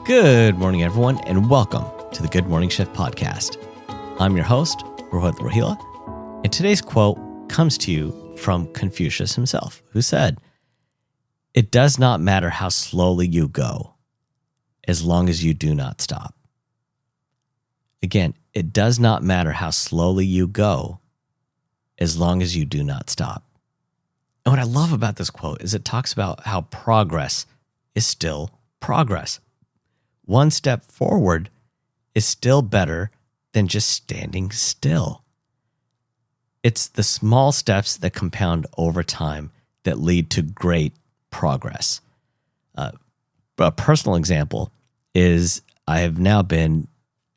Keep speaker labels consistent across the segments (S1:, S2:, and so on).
S1: Good morning, everyone, and welcome to the Good Morning Shift podcast. I'm your host, Rohila, and today's quote comes to you from Confucius himself, who said, "It does not matter how slowly you go, as long as you do not stop." Again, it does not matter how slowly you go, as long as you do not stop. And what I love about this quote is it talks about how progress is still progress. One step forward is still better than just standing still. It's the small steps that compound over time that lead to great progress. A personal example is I have now been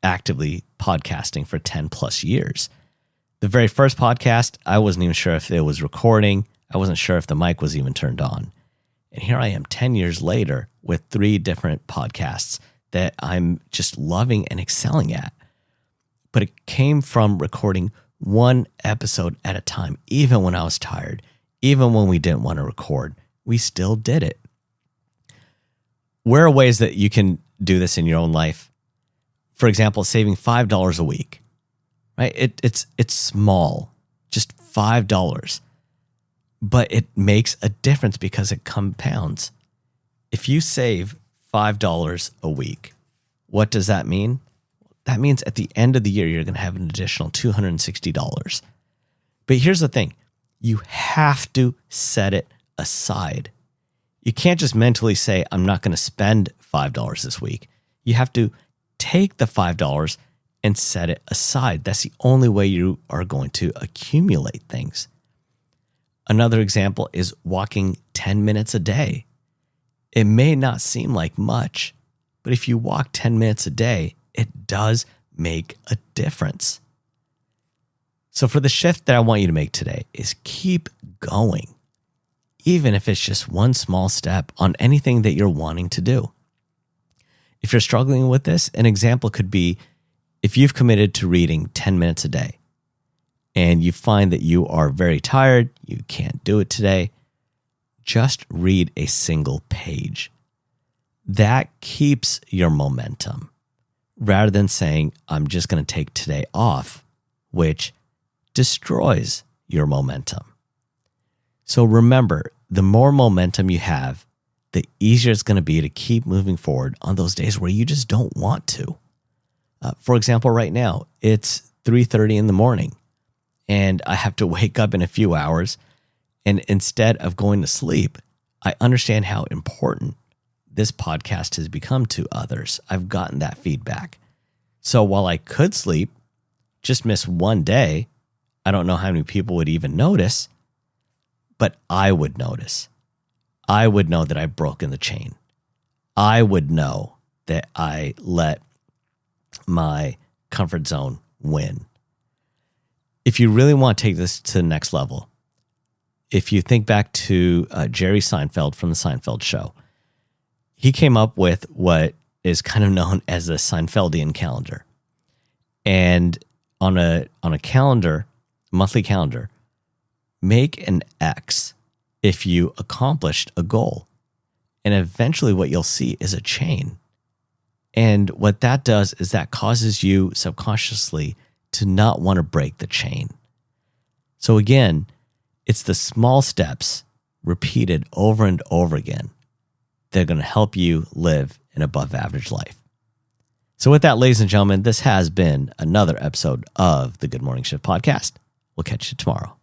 S1: actively podcasting for 10 plus years. The very first podcast, I wasn't even sure if it was recording. I wasn't sure if the mic was even turned on. And here I am 10 years later with 3 different podcasts that I'm just loving and excelling at. But it came from recording one episode at a time, even when I was tired, even when we didn't want to record, we still did it. Where are ways that you can do this in your own life? For example, saving $5 a week, right? It's small, just $5, but it makes a difference because it compounds. If you save $5 a week, what does that mean? That means at the end of the year, you're going to have an additional $260. But here's the thing. You have to set it aside. You can't just mentally say, I'm not going to spend $5 this week. You have to take the $5 and set it aside. That's the only way you are going to accumulate things. Another example is walking 10 minutes a day. It may not seem like much, but if you walk 10 minutes a day, it does make a difference. So for the shift that I want you to make today is keep going, even if it's just one small step on anything that you're wanting to do. If you're struggling with this, an example could be if you've committed to reading 10 minutes a day and you find that you are very tired, you can't do it today, just read a single page. That keeps your momentum rather than saying, I'm just going to take today off, which destroys your momentum. So remember, the more momentum you have, the easier it's going to be to keep moving forward on those days where you just don't want to. For example, right now, it's 3:30 in the morning and I have to wake up in a few hours. And instead of going to sleep, I understand how important this podcast has become to others. I've gotten that feedback. So while I could sleep, just miss one day, I don't know how many people would even notice, but I would notice. I would know that I've broken the chain. I would know that I let my comfort zone win. If you really want to take this to the next level, if you think back to Jerry Seinfeld from the Seinfeld show, he came up with what is kind of known as the Seinfeldian calendar. And on a calendar, monthly calendar, make an X if you accomplished a goal. And eventually what you'll see is a chain. And what that does is that causes you subconsciously to not want to break the chain. So again, it's the small steps repeated over and over again that are going to help you live an above average life. So with that, ladies and gentlemen, this has been another episode of the Good Morning Shift podcast. We'll catch you tomorrow.